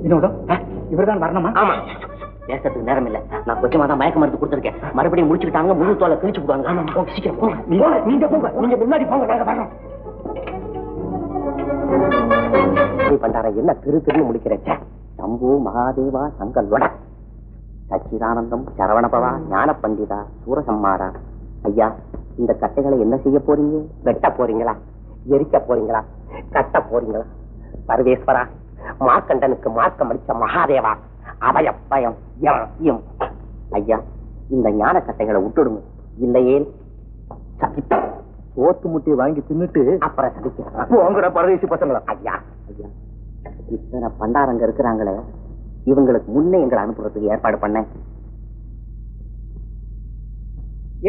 வினோதம், இவர்தான் வரணுமா? ஆமா. பேசத்துக்கு நேரம் இல்ல. நான் கொஞ்சமா தான் மயக்க மருந்து கொடுத்துருக்கேன். மறுபடியும் முடிச்சுக்கிட்டாங்க, முழு தோலை கிழிச்சு விடுவாங்க. சீக்கிரம் போங்க. நீங்க போங்க, நீங்க முன்னாடி போங்க, நாங்க வரோம். பண்டார என்ன திரு திருன்னு முடிக்கிறச்ச. சம்பு மகாதேவா சங்கல்வட சச்சிதானந்தம் சரவணபவா ஞான பண்டிதா சூரசம்மாரா. ஐயா, இந்த கட்டைகளை என்ன செய்ய போறீங்க? வெட்ட போறீங்களா? எரிக்க போறீங்களா? கட்ட போறீங்களா? சர்வேஸ்வரா, மார்க்கண்டனுக்கு மார்க்கம் அளிச்ச மகாதேவா, அபயப்பயம் யம். ஐயா, இந்த ஞான கட்டைகளை விட்டுடுங்க. இல்லையே சகிப்ப சோத்து முட்டையை வாங்கி தின்னுட்டு அப்புறம் சதிக்க பரதேசி பசங்களா? ஐயா ஐயா, இத்தனை பண்டாரங்க இருக்கிறாங்களே, இவங்களுக்கு முன்னே எங்களை அனுப்புறதுக்கு ஏற்பாடு பண்ண.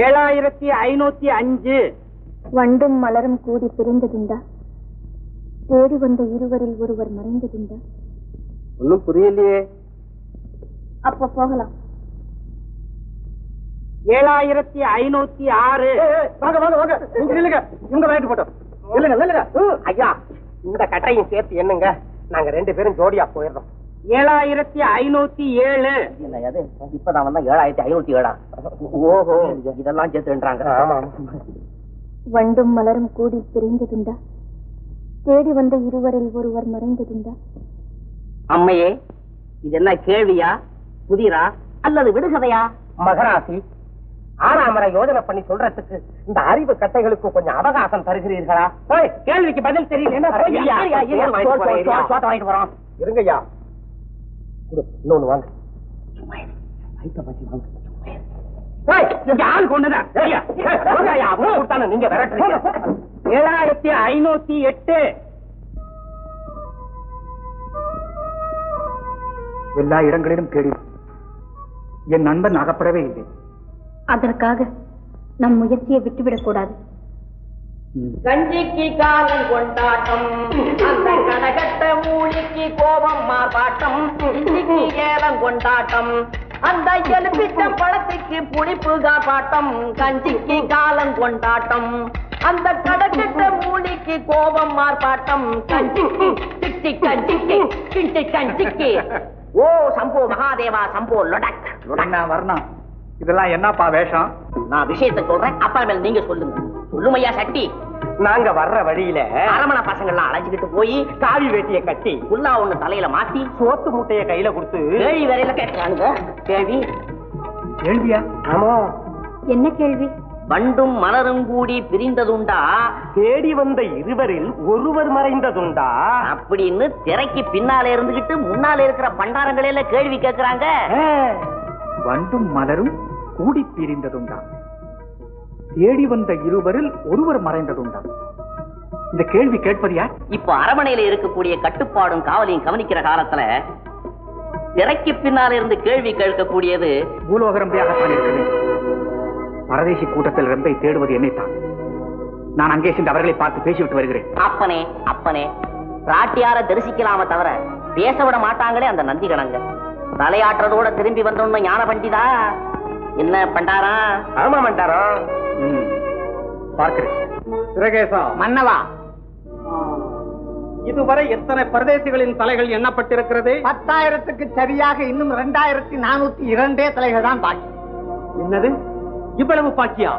7505. வண்டும் மலரும் கூடி பிரிந்ததுண்டா? தேடி வந்த இருவரில் ஒருவர் மறைந்ததுண்டா? ஒன்னும் புரியலையே. அப்ப போகலாம். 7506. வாங்க வாங்க வாங்க, இல்லங்க இவங்க வாங்கிட்டு போட்டோம். இல்லங்க இல்லங்க ஐயா, இந்த கட்டையும் சேர்த்து என்னங்க, நாங்க 2 பேரும் ஜோடியா போயிடுறோம். 7507. அது இப்பதான் வந்தா 7507. ஓஹோ, இதெல்லாம் சேர்த்துன்றாங்க. ஆமா. வண்டும் மலரும் கூடி பிரிந்ததுண்டா? தேடி வந்த இருவரில் ஒருவர் மறைந்ததுண்டா? அம்மையே, இது என்ன கேள்வியா, புதிரா அல்லது விடுகதையா? மகராசி, 6ஆம் முறை யோஜனை பண்ணி சொல்றதுக்கு இந்த அறிவு கட்டைகளுக்கு கொஞ்சம் அவகாசம் தருகிறீர்களா? கேள்விக்கு பதில் தெரியல. வாங்கிட்டு வரோம். இருங்கய்யா, இன்னொன்னு வாங்க. நீங்க 7508. எல்லா இடங்களிலும் தேடி என் நண்பன் அகப்படவே இல்லை. அதற்காக நம் முயற்சியை விட்டுவிடக் கூடாது. கஞ்சிக்கு காலம் கொண்டாட்டம், அந்த கனகட்ட மூலிக்கு கோபம் மார்பாட்டம், இன்னைக்கு ஏலம் கொண்டாட்டம், அந்த எலும்பிட்ட பழத்துக்கு புளிப்பு காப்பாட்டம். கஞ்சிக்கு காலம் கொண்டாட்டம், அந்த கடகட்ட மூலிக்கு கோபம் மார்பாட்டம். கஞ்சிக்கு சிட்டி கஞ்சிக்கு கிண்டி கஞ்சிக்கு. ஓ சம்போ மகாதேவா சம்போ லொடக். வரணும். இதெல்லாம் என்னப்பா வேஷம்? நான் விஷயத்தை சொல்றேன், அப்புறமேல நீங்க சொல்லுங்க. சொல்லுமையா சட்டி. நாங்க வர்ற வழியில அரமண பசங்கள்லாம் அழைச்சிக்கிட்டு போய் காவி வேட்டியை கட்டி புல்லா ஒண்ணு தலையில மாட்டி சோத்து முட்டைய கையில கொடுத்து கேள்வி வரையில கேட்கிறானுங்க. கேள்வி கேள்வியா? ஆமா. என்ன கேள்வி? வண்டும் மலரும் கூடி பிரிந்ததுண்டா? தேடி வந்த இருவரில் ஒருவர் மறைந்ததுண்டா? அப்படின்னு திரைக்கு பின்னாலே இருந்துகிட்டு முன்னாலே இருக்கிற பண்டாரங்களே கேள்வி கேட்கிறாங்க. வண்டும் மலரும் கூடி பிரிந்ததுண்டா? தேடி வந்த இருவரில் ஒருவர் மறைந்ததுண்டா? இந்த கேள்வி கேட்பது யார்? இப்ப அரமனையில இருக்கக்கூடிய கட்டுப்பாடும் காவலையும் கவனிக்கிற காலத்துல திரைக்கு பின்னால இருந்து கேள்வி கேட்கக்கூடியது பூலோகரம்பையாகத்தான் இருக்கிறது. பரதேசி கூட்டத்தில் ரம்பை தேடுவது என்னைத்தான். நான் அங்கே சென்று அவர்களை பார்த்து பேசிவிட்டு வருகிறேன். அப்பனே அப்பனே, பிராட்டியார தரிசிக்கலாம தவிர பேச விட மாட்டாங்களே அந்த நந்தி கணங்க. தலையாற்றதோட திரும்பி வந்தோன்னு ஞான பண்டிதா. என்ன பண்டாரா? ஆமா பண்டாரம். பார்க்கிறேன். சிறகேசா மன்னவா, இதுவரை எத்தனை பரதேசிகளின் தலைகள் எண்ணப்பட்டிருக்கிறது? 10,000க்கு சரியாக இன்னும் 2402 தலைகள் தான் பாக்கி. என்னது, இவ்வளவு பாக்கியா?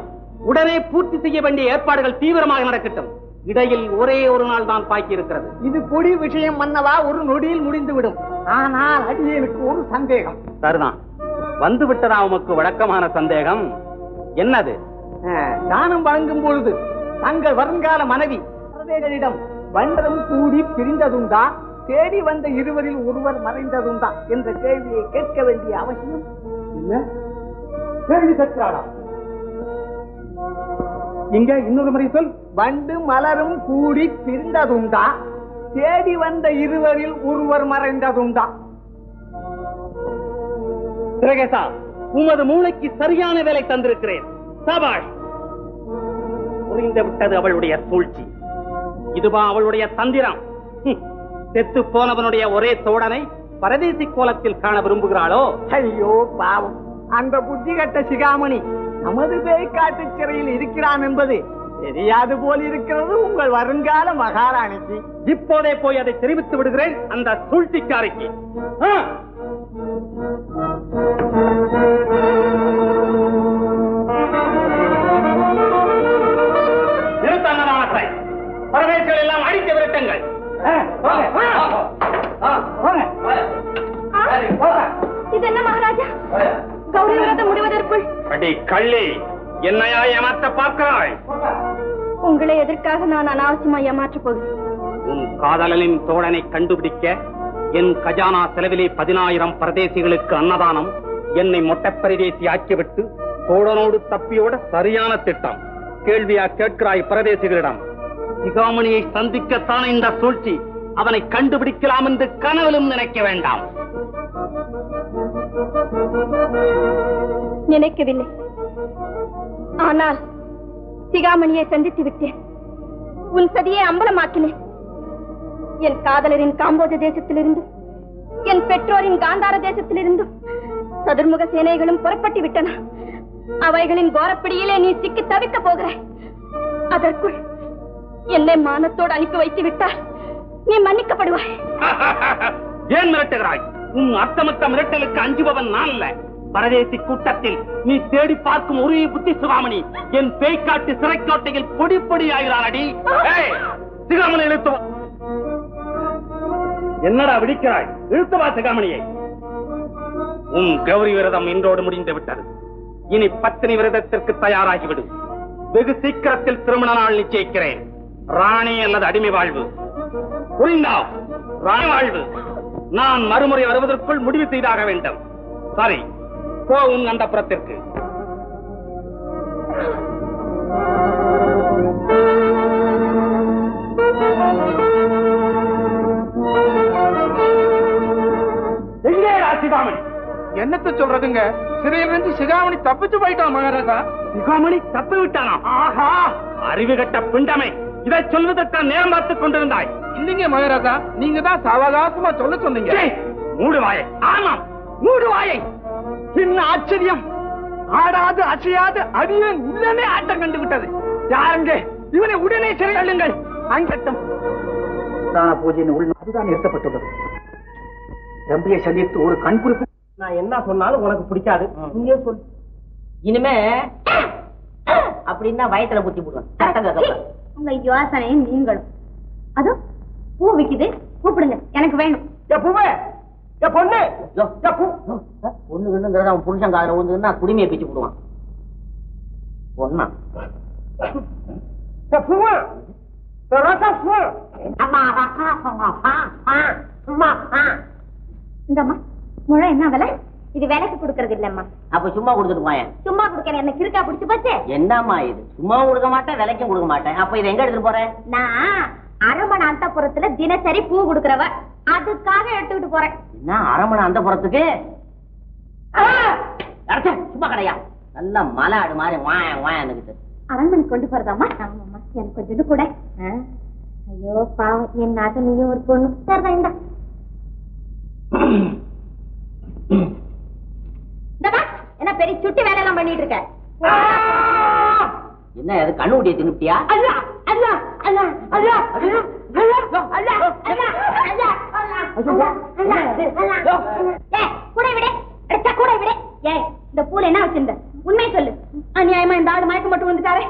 உடனே பூர்த்தி செய்ய வேண்டிய ஏற்பாடுகள் தீவிரமாக நடக்கட்டும். இடையில் ஒரே ஒரு நாள் தான் பாக்கி இருக்கிறது. இது பொடி விஷயம் மன்னவா, ஒரு நொடியில் முடிந்துவிடும். ஆனால் அடியேனுக்கு ஒரு சந்தேகம். சரிதான், வந்து விட்டதா உமக்கு வழக்கமான சந்தேகம்? என்னது? தானம் வழங்கும் பொழுது தங்கள் வருங்கால மனைவி பரதேசிகளிடம் வண்டரும் கூடி பிரிந்ததுண்டா, தேடி வந்த இருவரில் ஒருவர் மறைந்ததுண்டா என்ற கேள்வியை கேட்க வேண்டிய அவசியம் என்ன? கேள்வி கேட்கிறாரா? இங்க இன்னொரு முறை சொல். வண்டு மலரும் கூடி பிரிந்ததுண்டா, தேடி வந்த இருவரில் ஒருவர் மறைந்ததுண்டா? சிறகேசா, உமது மூளைக்கு சரியான வேலை தந்திருக்கிறேன். சபாஷ். புரிந்து விட்டது அவளுடைய சூழ்ச்சி. இதுவா அவளுடைய தந்திரம்? செத்து போனவனுடைய ஒரே தோழனை பரதேசி கோலத்தில் காண விரும்புகிறாளோ? ஐயோ பாவம், அந்த புத்தி கட்ட சிகாமணி நமது பேய்காட்டு சிறையில் இருக்கிறான் என்பது தெரியாது போல் இருக்கிறது உங்கள் வருங்கால மகாராணிக்கு. இப்போதே போய் அதை தெரிவித்து விடுகிறேன் அந்த சூழ்ச்சிக்காரிக்கு. நிறுத்தங்களானத்தை பரதேசிகள் எல்லாம் அடித்து விரட்டுங்கள். இது என்ன மகாராஜா, கௌரி விரதம் முடிவதற்குள்? அடி கள்ளி, என்னையா ஏமாற்ற பார்க்கிறாய்? உங்களை எதற்காக நான் அனாவசியமா ஏமாற்றப் போகிறேன்? உன் காதலனின் தோழனை கண்டுபிடிக்க என் கஜானா செலவிலே 10,000 பரதேசிகளுக்கு அன்னதானம், என்னை மொட்டை பரதேசி ஆக்கிவிட்டு தோழனோடு தப்பியோட சரியான திட்டம். கேள்வியா கேட்கிறாய் பரதேசிகளிடம்? சிகாமணியை சந்திக்கத்தான இந்த சூழ்ச்சி. அவனை கண்டுபிடிக்கலாம் என்று கனவிலும் நினைக்க வேண்டாம். நினைக்கவில்லை, ஆனால் சிகாமணியை சந்தித்து விட்டேன். உன் சதியை அம்பலமாக்கினேன். என் காதலரின் காம்போஜ தேசத்திலிருந்து, என் பெற்றோரின் காந்தார தேசத்திலிருந்து சதுர்முக சேனைகளும் புறப்பட்டு விட்டன. அவைகளின் கோரப்பிடியிலே நீ சிக்கி தவிக்க போகிறாய். அதற்குள் என்னை மானத்தோடு அனுப்பி வைத்து விட்டால் நீ மன்னிக்கப்படுவாய். ஏன் மிரட்டுகிறாய்? உன் அர்த்தமற்ற மிரட்டலுக்கு அஞ்சுபவன் நான் அல்ல. பரதேசி கூட்டத்தில் நீ தேடி பார்க்கும் ஒரு புத்தி சிகாமணி என் பேய்காட்டு சிறைக்கோட்டையில் பொடி பொடி ஆகிறானடி. சிகாமணி இழுத்து என்னடா விழிக்கிறாய்? இழுத்துவா சிகாமணியை. உன் கௌரி விரதம் இன்றோடு முடிந்து விட்டது. இனி பத்தினி விரதத்திற்கு தயாராகிவிடு. வெகு சீக்கிரத்தில் திருமண நாள் நிச்சயிக்கிறேன். ராணி அல்லது அடிமை வாழ்வு. புரிந்தா? ராணி வாழ்வு. நான் மறுமுறை வருவதற்குள் முடிவு செய்தாக வேண்டும். சரி, போ உன் அந்தப்புறத்திற்கு. எங்கே சிகாமணி? என்னத்த சொல்றதுங்க? சிறையிலிருந்து சிகாமணி தப்பிச்சு போயிட்டான் மகாராஜா. சிகாமணி தப்பி விட்டானா? ஆஹா, அறிவு கட்ட பிண்டமே, இதை சொல்வதற்கு நேரம் பார்த்துக் கொண்டிருந்தாய். இல்லைங்க மகாராஜா, நீங்க தான் சாவகாசமா சொல்ல சொன்னீங்க. மூடு வாயை. ஆமாம், மூடு வாயை. என்ன ஆச்சரியம்! ஆடாது அசையாது அடியேன் உள்ளனே ஆட்டம் கண்டு விட்டது. யாருங்க இவனை? உடனே சிறை அள்ளுங்கள். அங்கட்டம் தான பூஜையின் உள் அதுதான் நிறுத்தப்பட்டுள்ளது. ரம்பியை சந்தித்து ஒரு கண் குறிப்பு. நான் என்ன சொன்னாலும் உனக்கு பிடிக்காது. நீயே சொல். இனிமே அப்படின்னா வயத்துல குத்தி போடுவேன். உங்க யோசனை நீங்களும். அதோ பூ விக்குது, கூப்பிடுங்க, எனக்கு வேணும். பொண்ணு பொண்ணுங்கிறத அவன் புருஷன் காதல ஊந்துன்னா குடிமையை பிச்சு போடுவான். பொண்ணா? இந்தம்மா முழம் என்ன விலை? இது விலைக்கு கொடுக்கறது இல்லம்மா. அப்ப சும்மா கொடுத்துட்டு போயேன். சும்மா கொடுக்கறேன். என்ன கிறுக்கா பிடிச்சு போச்சு? என்னம்மா இது? சும்மா கொடுக்க மாட்டேன், விலைக்கும் கொடுக்க மாட்டேன். அப்ப இதை எங்க எடுத்துட்டு போறேன்? நான் அரமண அந்தப்புறத்துல தினசரி பூ கொடுக்கறவ, அதுக்காக எடுத்துக்கிட்டு போறேன். என்ன அரமண அந்தப்புறத்துக்கு? சும்மா கடையா? நல்ல மலை ஆடு மாதிரி வாங்கிட்டு அரண்மனை கொண்டு போறதாம்மா? ஆமாம்மா, எனக்கு கொஞ்சம் கூட. ஐயோ பாவம், என் நாட்டு நீயும் ஒரு பொண்ணு. சரிதான், இந்த என்ன பெரிய சுட்டி வேலை எல்லாம் பண்ணிட்டு இருக்க? என்ன அது? கண்ணு ஊட்டிய தின்னுட்டியா? கூட விட இந்த பூல என்ன வச்சிருந்த? உண்மையை சொல்லு. அநியாயமா இந்த ஆடு மயக்க மட்டும் வந்துட்டாரே.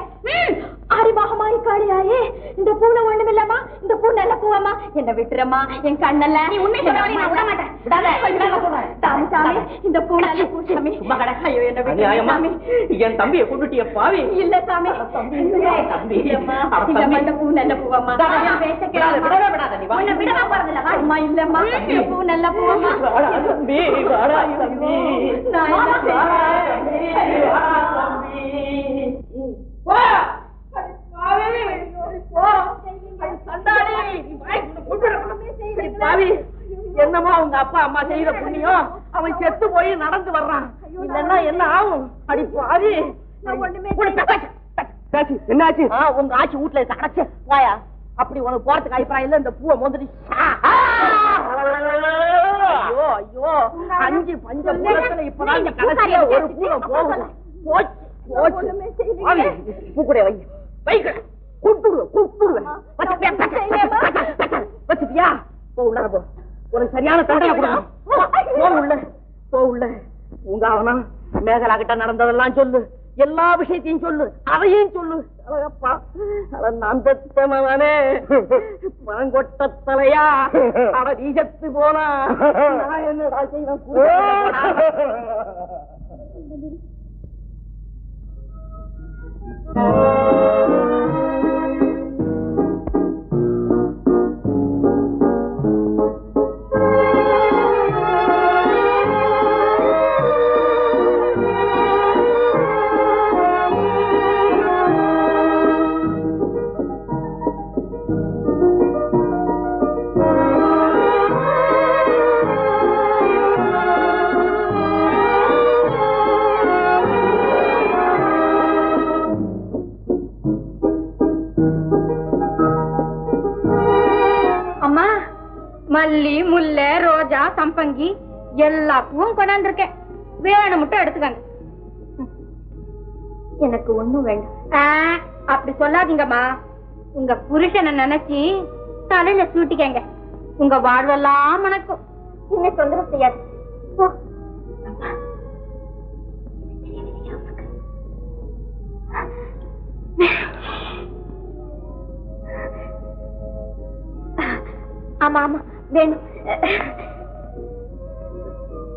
ஆரிபாகமாயி காளியாயே, இந்த பூல ஒண்ணும் இல்லம்மா. இந்த பூ நல்ல பூவம்மா. என்ன விட்டுறமா, என் கண்ணல்ல. நீ உண்மை சொல்றவரை நான் விட மாட்டேன். சாமி சாமி, இந்த பூ நல்ல பூ சாமி. ஐயோ, என்ன விட்டுறாமி. என் தம்பியை கொண்டுட்டிய பாவி. இல்ல சாமி, இந்த பூ நல்ல பூவம்மா. விடவா போறதில்ல. அம்மா இல்லம்மா, இந்த பூ நல்ல பூவம்மா. என்னமோ உங்க அப்பா அம்மா செய்யற புண்ணியம், அவன் செத்து போய் நடந்து வர்றான். இல்லன்னா என்ன ஆகும்? அடி பாவி. என்னாச்சு? உங்க ஆட்சி வீட்டுல இருக்க அடைச்சு வாயா. அப்படி உனக்கு போறதுக்கு அபிப்பிராயம் இல்ல. இந்த பூவை மோதிரி. ஐயோ ஐயோ, 5 பஞ்ச பூரத்துல இப்பதான் கடைசியா ஒரு பூவை போகுது. போச்சு போச்சு. பூக்குடைய வை வைக்க கூப்பிடுவேன். வச்சுட்டியா? போ உள்ள போ. ஒரு சரியான தண்டையை கொடுக்கணும். போ உள்ள. உங்க அவனா மேகலா கிட்ட நடந்ததெல்லாம் சொல்லு. எல்லா விஷயத்தையும் சொல்லு. அதையும் சொல்லு. அழகப்பா, நான் பெத்தமவனே, பழங்கொட்ட தலையா, அவ நீசத்து போனா நான் என்னடா செய்வேன்? மல்லி, முல்லை, ரோஜா, சம்பங்கி எல்லா பூவும் கொண்டாந்துருக்கேன். வேணும் மட்டும் எடுத்துக்காங்க. எனக்கு ஒண்ணும் வேண்டாம். அப்படி சொல்லாதீங்கம்மா. உங்க புருஷனை நினைச்சு தலையில சூட்டிக்கங்க. உங்க வாழ்வெல்லாம் மணக்கும். என்ன தொந்தரவு செய்யாது. ஆமா ஆமா வேணும்.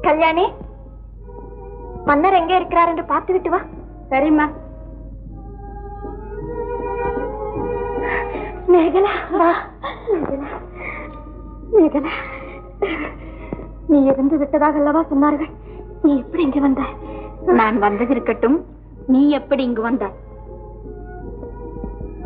கல்யாணி, மன்னர் எங்க இருக்கிறார் என்று பார்த்து விட்டு வா. சரிம்மா. மேகலா, மேகலா, நீ இருந்து விட்டதாக அல்லவா சொன்னார்கள்? நீ எப்படி இங்க வந்த? நான் வந்தது இருக்கட்டும், நீ எப்படி இங்கு வந்தாய்?